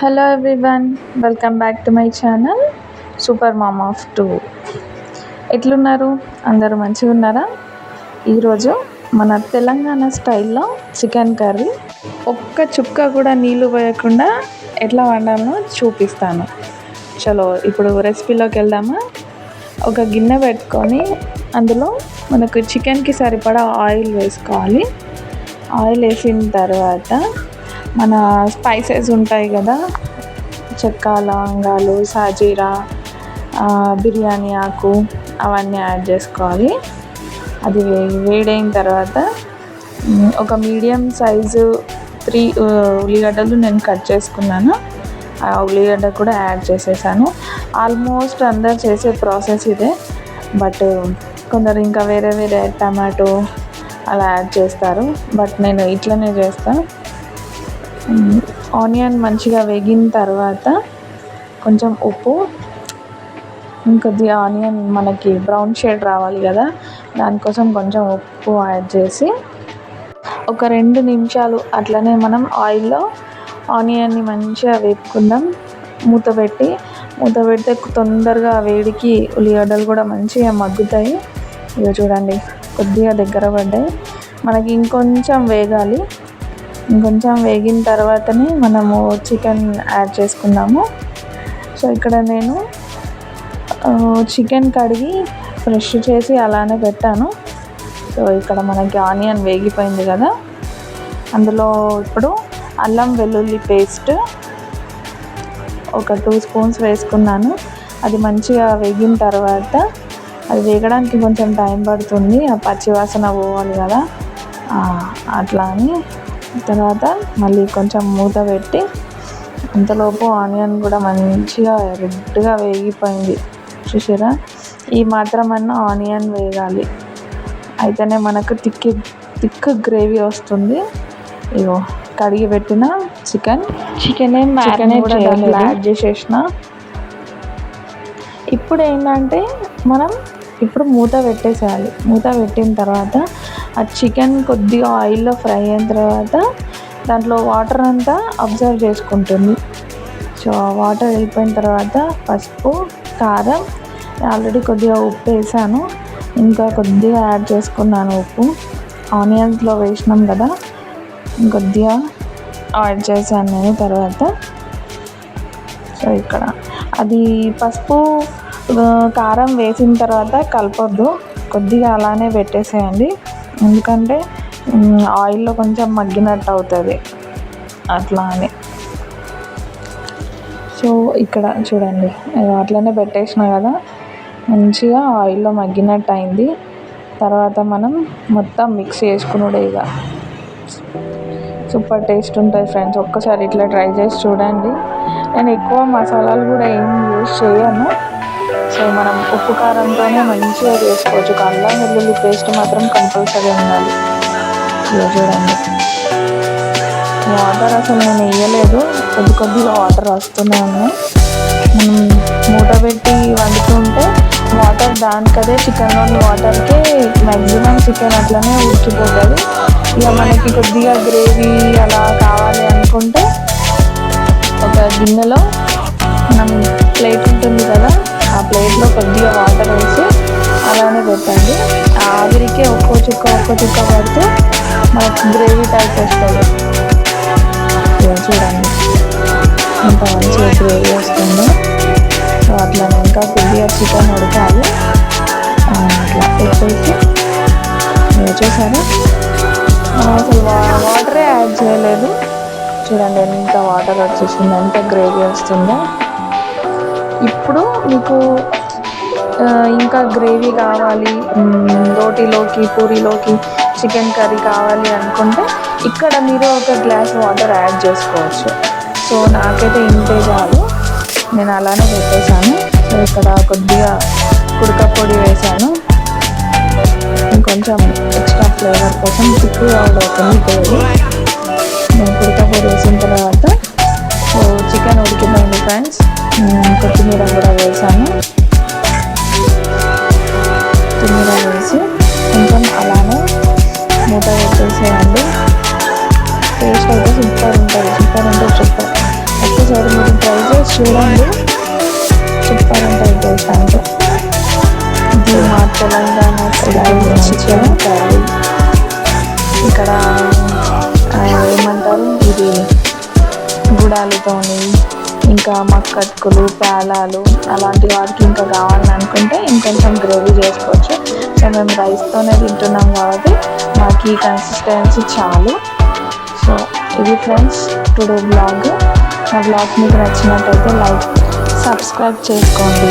Hello everyone, welcome back to my channel super mom of two. ఎట్లున్నారు? అందరూ మంచిగా ఉన్నారా? ఈరోజు మన తెలంగాణ స్టైల్లో చికెన్ కర్రీ ఒక్క చుక్క కూడా నీళ్ళు పోయకుండా ఎట్లా వండాలో చూపిస్తాను. చలో ఇప్పుడు రెసిపీలోకి వెళ్దామా. ఒక గిన్నె పెట్టుకొని అందులో మనకు చికెన్కి సరిపడా ఆయిల్ వేసుకోవాలి. ఆయిల్ వేసిన తర్వాత మన స్పైసెస్ ఉంటాయి కదా, చెక్క, లవంగాలు, సాజీరా, బిర్యానీ ఆకు, అవన్నీ యాడ్ చేసుకోవాలి. అది వేడైన తర్వాత ఒక మీడియం సైజు 3 ఉల్లిగడ్డలు నేను కట్ చేసుకున్నాను. ఆ ఉల్లిగడ్డ కూడా యాడ్ చేసేసాను. ఆల్మోస్ట్ అందరు చేసే ప్రాసెస్ ఇదే, బట్ కొందరు ఇంకా వేరే వేరే టమాటో అలా యాడ్ చేస్తారు, బట్ నేను ఇట్లనే చేస్తాను. ఆనియన్ మంచిగా వేగిన తర్వాత కొంచెం ఉప్పు, ఇంకొద్దిగా ఆనియన్ మనకి బ్రౌన్ షేడ్ రావాలి కదా, దానికోసం కొంచెం ఉప్పు యాడ్ చేసి ఒక 2 నిమిషాలు అట్లనే మనం ఆయిల్లో ఆనియన్ని మంచిగా వేపుకుందాం. మూత పెడితే తొందరగా వేడికి ఉల్లిగడ్డలు కూడా మంచిగా మగ్గుతాయి. ఇక చూడండి, కొద్దిగా దగ్గర పడ్డాయి. మనకి ఇంకొంచెం వేగాలి. ఇంకొంచెం వేగిన తర్వాతనే మనము చికెన్ యాడ్ చేసుకుందాము. సో ఇక్కడ నేను చికెన్ కడిగి ఫ్రెష్ చేసి అలానే పెట్టాను. సో ఇక్కడ మనకి ఆనియన్ వేగిపోయింది కదా, అందులో ఇప్పుడు అల్లం వెల్లుల్లి పేస్ట్ ఒక 2 స్పూన్స్ వేసుకున్నాను. అది మంచిగా వేగిన తర్వాత, అది వేగడానికి కొంచెం టైం పడుతుంది, ఆ పచ్చివాసన పోవాలి కదా, అట్లా అని తర్వాత మళ్ళీ కొంచెం మూత పెట్టి, అంతలోపు ఆనియన్ కూడా మంచిగా రెడ్గా వేగిపోయింది. చూసారా? ఈ మాత్రమన్నా ఆనియన్ వేగాలి, అయితేనే మనకు థిక్ గ్రేవీ వస్తుంది. ఇగో కడిగి పెట్టిన చికెన్ కూడా యాడ్ చేసేసిన. ఇప్పుడు ఏంటంటే మనం మూత పెట్టేసేయాలి. మూత పెట్టిన తర్వాత ఆ చికెన్ కొద్దిగా ఆయిల్లో ఫ్రై అయిన తర్వాత దాంట్లో వాటర్ అంతా అబ్జర్వ్ చేసుకుంటుంది. సో వాటర్ వెళ్ళిపోయిన తర్వాత పసుపు, కారం, ఆల్రెడీ కొద్దిగా ఉప్పు వేసాను, ఇంకా కొద్దిగా యాడ్ చేసుకున్నాను ఉప్పు. ఆనియన్స్లో వేసినాం కదా, ఇంకొద్దిగా యాడ్ చేశాను నేను తర్వాత. సో ఇక్కడ అది పసుపు కారం వేసిన తర్వాత కలపొద్దు, కొద్దిగా అలానే పెట్టేసేయండి, ఎందుకంటే ఆయిల్లో కొంచెం మగ్గినట్టు అవుతుంది అట్లా అని. సో ఇక్కడ చూడండి, అట్లనే పెట్టేసిన కదా, మంచిగా ఆయిల్లో మగ్గినట్టు అయింది. తర్వాత మనం మొత్తం మిక్స్ చేసుకున్నాడు. ఇక సూపర్ టేస్ట్ ఉంటుంది ఫ్రెండ్స్, ఒక్కసారి ఇట్లా ట్రై చేసి చూడండి. నేను ఎక్కువ మసాలాలు కూడా ఏం యూజ్ చేయను. సో మనం ఉప్పు కారంతోనే మంచిగా చేసుకోవచ్చు. అల్లం వెల్లుల్లి పేస్ట్ మాత్రం కంపల్సరీ ఉండాలి. ఇలా చూడండి, వాటర్ అసలు నేను వేయలేదు, కొద్దిగా వాటర్ వస్తూనే ఉన్నాయి. మనం మూత పెట్టి వండుతుంటే వాటర్ దానికదే చికెన్లోని వాటర్కి మ్యాక్సిమం చికెన్ అట్లనే ఉడికిపోతుంది. ఇక మనకి కొద్దిగా గ్రేవీ అలా కావాలి అనుకుంటే ఒక గిన్నెలో మనం ప్లేట్ ఉంటుంది కదా, ఆ ప్లేట్లో కొద్దిగా వాటర్ వేసి అలానే పెట్టండి. ఆవిరికే ఒక్కో చుక్క పడితే మనకు గ్రేవీ టైప్ వస్తుంది. చూడండి ఎంత మంచిగా గ్రేవీ వస్తుందో. సో అట్లా ఇంకా కొద్దిగా చికెన్ ఉడకాలి. అట్లా పెట్టేసి చూసారా, అసలు వాటరే యాడ్ చేయలేదు. చూడండి ఎంత వాటర్ వచ్చేసింది, ఎంత గ్రేవీ వస్తుందో. ఇప్పుడు మీకు ఇంకా గ్రేవీ కావాలి, రోటీలోకి పూరీలోకి చికెన్ కర్రీ కావాలి అనుకుంటే ఇక్కడ మీరు ఒక గ్లాస్ వాటర్ యాడ్ చేసుకోవచ్చు. సో నాకైతే ఇంతే చాలు, నేను అలానే పెట్టేశాను. సో ఇక్కడ కొద్దిగా కుడక పొడి వేసాను, ఇంకొంచెం ఎక్స్ట్రా ఫ్లేవర్ కోసం థిక్గా అవుతుంది గ్రేవీ. నేను కుడక పొడి వేసిన తర్వాత సో చికెన్ ఉడికిపోయింది ఫ్రెండ్స్. కొత్తిమీర కూడా వేసాను. కొత్తిమీర వేసి కొంచెం అలానే మూత పెట్టేసేయండి. టేస్ట్ అయితే సూపర్ ఉంటుంది, సూపర్. ఒకసారి మీరు ట్రై చేసి చూడండి, సూపర్ ఉంటుంది టేస్ట్ అంటే. ఇది మా తెలంగాణ స్టైల్ చికెన్ కర్రీ. ఇక్కడ ఏమంటారు, ఇది గుడాలతోని ఇంకా మక్కట్టుకులు, పేలాలు అలాంటి వాటికి ఇంకా కావాలని అనుకుంటే ఇంకొంచెం గ్రేవీ చేసుకోవచ్చు. సో మేము రైస్తోనే తింటున్నాం కాబట్టి మాకు ఈ కన్సిస్టెన్సీ చాలు. సో ఇది ఫ్రెండ్స్ టుడే బ్లాగ్. నా బ్లాగ్ మీకు నచ్చినట్టయితే లైక్, సబ్స్క్రైబ్ చేసుకోండి.